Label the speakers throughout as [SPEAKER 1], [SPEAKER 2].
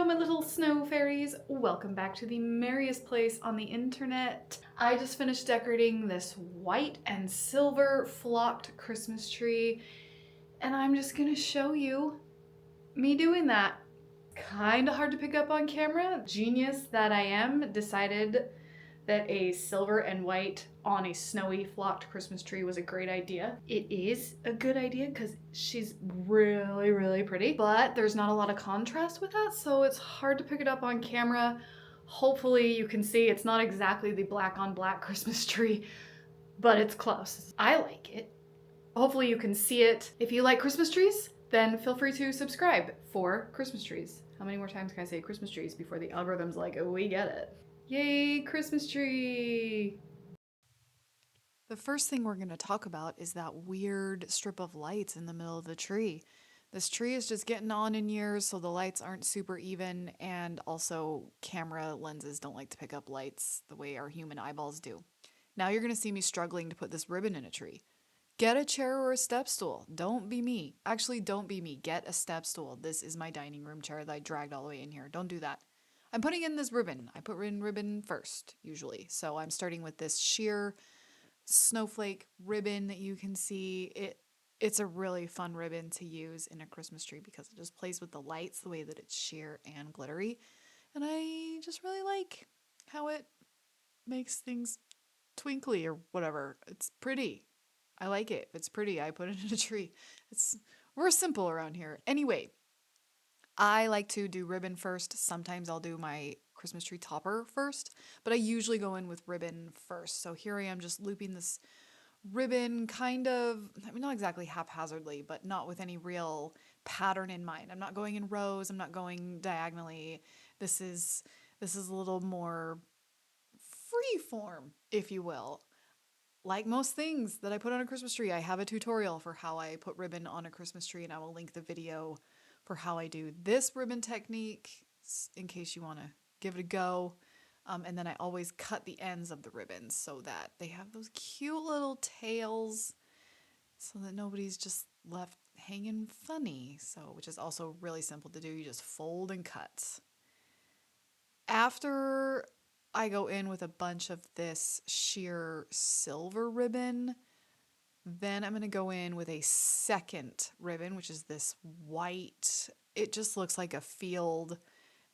[SPEAKER 1] Hello, my little snow fairies. Welcome back to the merriest place on the internet. I just finished decorating this white and silver flocked Christmas tree, and I'm just gonna show you me doing that. Kinda hard to pick up on camera. Genius that I am, decided that a silver and white on a snowy flocked Christmas tree was a great idea. It is a good idea because she's really, really pretty, but there's not a lot of contrast with that, so it's hard to pick it up on camera. Hopefully you can see it's not exactly the black on black Christmas tree, but it's close. I like it. Hopefully you can see it. If you like Christmas trees, then feel free to subscribe for Christmas trees. How many more times can I say Christmas trees before the algorithm's like, oh, we get it. Yay, Christmas tree!
[SPEAKER 2] The first thing we're going to talk about is that weird strip of lights in the middle of the tree. This tree is just getting on in years, so the lights aren't super even, and also camera lenses don't like to pick up lights the way our human eyeballs do. Now you're going to see me struggling to put this ribbon in a tree. Get a chair or a step stool. Don't be me. Actually, don't be me. Get a step stool. This is my dining room chair that I dragged all the way in here. Don't do that. I'm putting in this ribbon. I put in ribbon first, usually. So I'm starting with this sheer snowflake ribbon that you can see. It's a really fun ribbon to use in a Christmas tree because it just plays with the lights the way that it's sheer and glittery. And I just really like how it makes things twinkly or whatever. It's pretty. I like it. If it's pretty, I put it in a tree. It's we're simple around here. Anyway, I like to do ribbon first. Sometimes I'll do my Christmas tree topper first, but I usually go in with ribbon first. So here I am just looping this ribbon kind of, I mean, not exactly haphazardly, but not with any real pattern in mind. I'm not going in rows, I'm not going diagonally. This is a little more free form, if you will. Like most things that I put on a Christmas tree, I have a tutorial for how I put ribbon on a Christmas tree, and I will link the video for how I do this ribbon technique in case you want to give it a go. And then I always cut the ends of the ribbons so that they have those cute little tails so that nobody's just left hanging funny. So, which is also really simple to do. You just fold and cut. After I go in with a bunch of this sheer silver ribbon, then I'm going to go in with a second ribbon, which is this white. It just looks like a field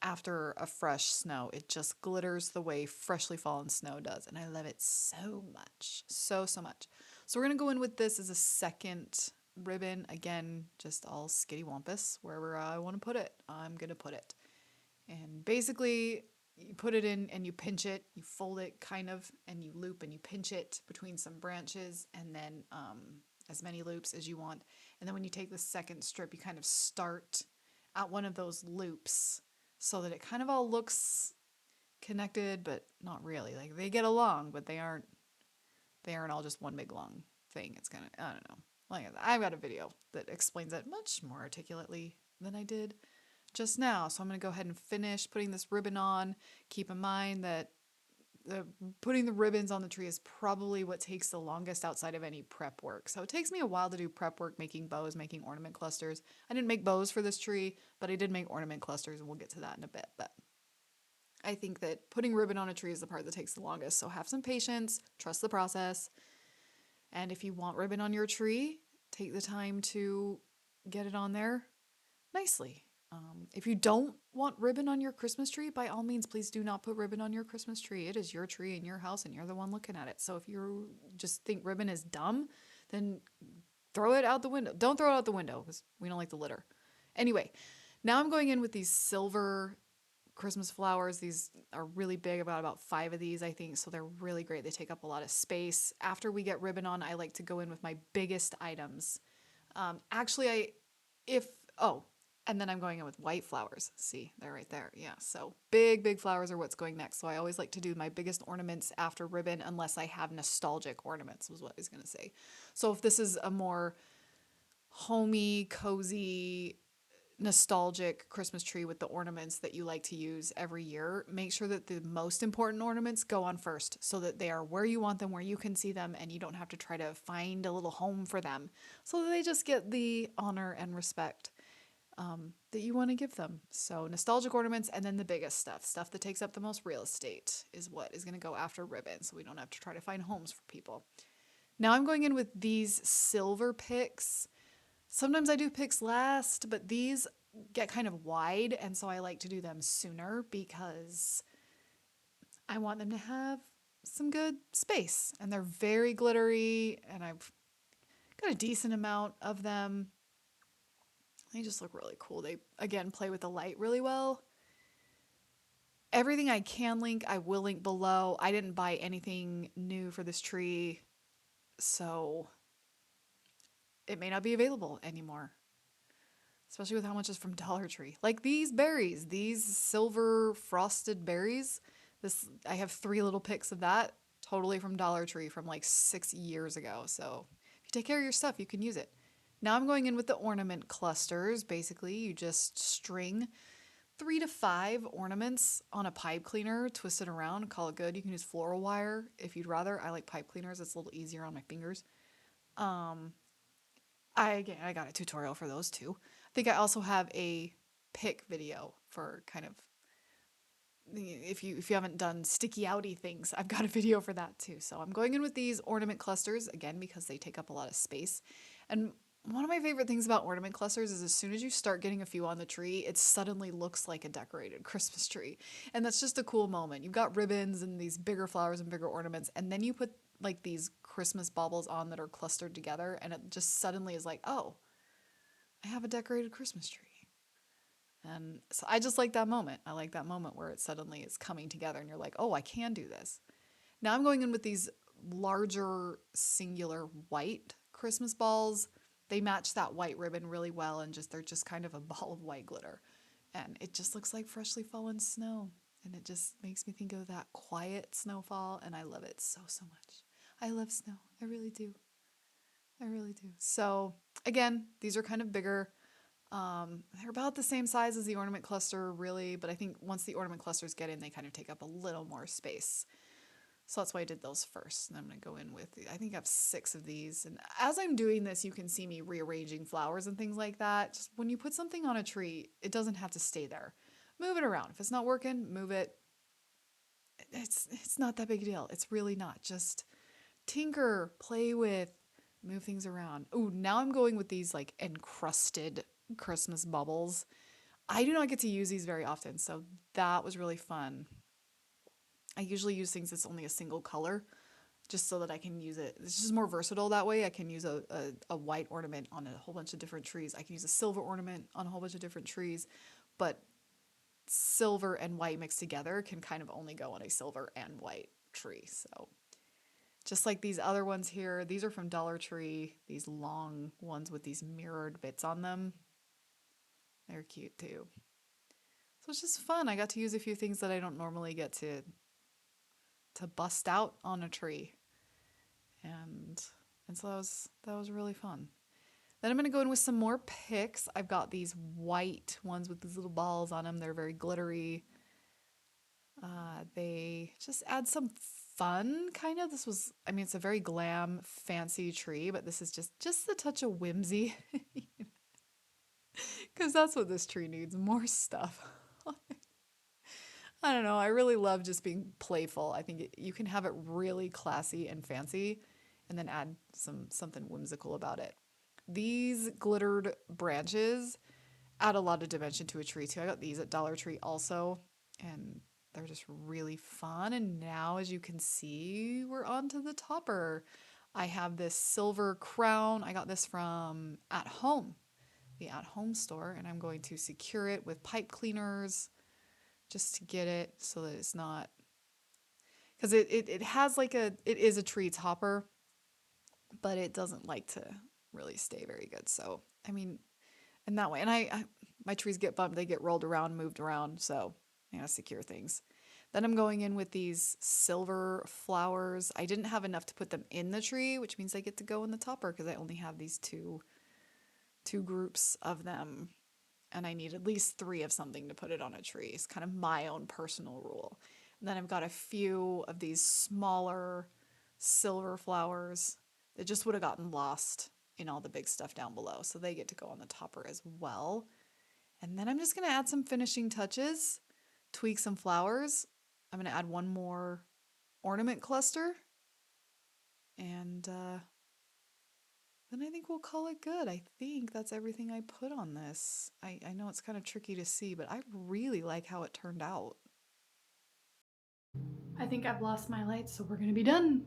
[SPEAKER 2] after a fresh snow. It just glitters the way freshly fallen snow does. And I love it so much. So, so much. So we're going to go in with this as a second ribbon. Again, just all skittywampus. Wherever I want to put it, I'm going to put it. And basically, you put it in and you pinch it, you fold it kind of, and you loop and you pinch it between some branches, and then as many loops as you want. And then when you take the second strip, you kind of start at one of those loops so that it kind of all looks connected, but not really. Like they get along, but they aren't all just one big long thing. It's kind of, I don't know. Like I've got a video that explains it much more articulately than I did just now. So I'm going to go ahead and finish putting this ribbon on. Keep in mind that putting the ribbons on the tree is probably what takes the longest outside of any prep work. So it takes me a while to do prep work, making bows, making ornament clusters. I didn't make bows for this tree, but I did make ornament clusters, and we'll get to that in a bit. But I think that putting ribbon on a tree is the part that takes the longest. So have some patience, trust the process. And if you want ribbon on your tree, take the time to get it on there nicely. If you don't want ribbon on your Christmas tree, by all means, please do not put ribbon on your Christmas tree. It is your tree in your house and you're the one looking at it. So if you just think ribbon is dumb, then throw it out the window. Don't throw it out the window because we don't like the litter. Anyway, now I'm going in with these silver Christmas flowers. These are really big, about five of these, I think. So they're really great. They take up a lot of space. After we get ribbon on, I like to go in with my biggest items. Actually, if, oh, and then I'm going in with white flowers. See, they're right there. Yeah. So big, big flowers are what's going next. So I always like to do my biggest ornaments after ribbon, unless I have nostalgic ornaments, was what I was going to say. So if this is a more homey, cozy, nostalgic Christmas tree with the ornaments that you like to use every year, make sure that the most important ornaments go on first so that they are where you want them, where you can see them, and you don't have to try to find a little home for them. So that they just get the honor and respect. that you want to give them. So nostalgic ornaments, and then the biggest stuff that takes up the most real estate is what is going to go after ribbon, so we don't have to try to find homes for people. Now I'm going in with these silver picks. Sometimes I do picks last, but these get kind of wide, and so I like to do them sooner because I want them to have some good space. And they're very glittery, and I've got a decent amount of them. They just look really cool. They, again, play with the light really well. Everything I can link, I will link below. I didn't buy anything new for this tree, so it may not be available anymore. Especially with how much is from Dollar Tree. Like these berries, these silver frosted berries. This I have 3 little picks of that, totally from Dollar Tree from like 6 years ago. So if you take care of your stuff, you can use it. Now I'm going in with the ornament clusters. Basically, you just string 3 to 5 ornaments on a pipe cleaner, twist it around, call it good. You can use floral wire if you'd rather. I like pipe cleaners, it's a little easier on my fingers. Um, I got a tutorial for those too. I think I also have a pick video for kind of if you haven't done sticky outy things, I've got a video for that too. So I'm going in with these ornament clusters again because they take up a lot of space. And one of my favorite things about ornament clusters is as soon as you start getting a few on the tree, it suddenly looks like a decorated Christmas tree. And that's just a cool moment. You've got ribbons and these bigger flowers and bigger ornaments, and then you put like these Christmas baubles on that are clustered together, and it just suddenly is like, oh, I have a decorated Christmas tree. And so I just like that moment. I like that moment where it suddenly is coming together and you're like, oh, I can do this. Now I'm going in with these larger singular white Christmas balls. They match that white ribbon really well and just they're just kind of a ball of white glitter. And it just looks like freshly fallen snow. And it just makes me think of that quiet snowfall and I love it so, so much. I love snow. I really do. I really do. So again, these are kind of bigger. They're about the same size as the ornament cluster, really, but I think once the ornament clusters get in, they kind of take up a little more space. So that's why I did those first. And I'm going to go in with, I think I have 6 of these. And as I'm doing this, you can see me rearranging flowers and things like that. Just when you put something on a tree, it doesn't have to stay there. Move it around. If it's not working, move it. It's not that big a deal. It's really not. Just tinker, play with, move things around. Ooh, now I'm going with these like encrusted Christmas bubbles. I do not get to use these very often, so that was really fun. I usually use things that's only a single color just so that I can use it. It's just more versatile that way. I can use a white ornament on a whole bunch of different trees. I can use a silver ornament on a whole bunch of different trees, but silver and white mixed together can kind of only go on a silver and white tree. So just like these other ones here, these are from Dollar Tree, these long ones with these mirrored bits on them. They're cute too. So it's just fun. I got to use a few things that I don't normally get to bust out on a tree. And so that was really fun. Then I'm going to go in with some more picks. I've got these white ones with these little balls on them. They're very glittery. They just add some fun, kind of. This was, I mean, it's a very glam, fancy tree, but this is just a touch of whimsy. Because that's what this tree needs, more stuff. I don't know. I really love just being playful. I think you can have it really classy and fancy and then add something whimsical about it. These glittered branches add a lot of dimension to a tree too. I got these at Dollar Tree also, and they're just really fun. And now, as you can see, we're on to the topper. I have this silver crown. I got this from At Home, the At Home store, and I'm going to secure it with pipe cleaners just to get it so that it's not, because it has like it is a tree topper, but it doesn't like to really stay very good. So, I mean, in that way, and my trees get bumped, they get rolled around, moved around, so I gotta secure things. Then I'm going in with these silver flowers. I didn't have enough to put them in the tree, which means they get to go in the topper because I only have these two groups of them, and I need at least 3 of something to put it on a tree. It's kind of my own personal rule. And then I've got a few of these smaller silver flowers that just would have gotten lost in all the big stuff down below, so they get to go on the topper as well. And then I'm just going to add some finishing touches, tweak some flowers. I'm going to add one more ornament cluster. And then I think we'll call it good. I think that's everything I put on this. I know it's kind of tricky to see, but I really like how it turned out.
[SPEAKER 1] I think I've lost my lights, so we're gonna be done.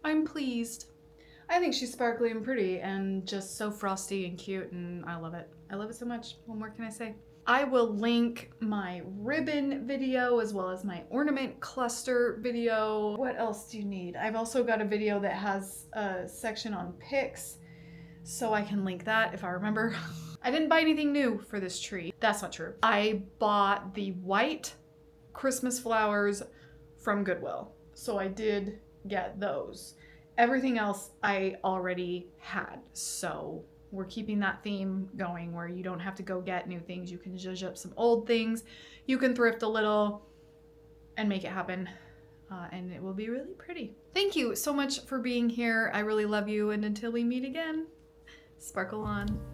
[SPEAKER 1] I'm pleased. I think she's sparkly and pretty and just so frosty and cute, and I love it. I love it so much. What more can I say? I will link my ribbon video as well as my ornament cluster video. What else do you need? I've also got a video that has a section on picks, so I can link that if I remember. I didn't buy anything new for this tree. That's not true. I bought the white Christmas flowers from Goodwill, so I did get those. Everything else I already had, so we're keeping that theme going where you don't have to go get new things. You can zhuzh up some old things. You can thrift a little and make it happen, and it will be really pretty. Thank you so much for being here. I really love you, and until we meet again, sparkle on.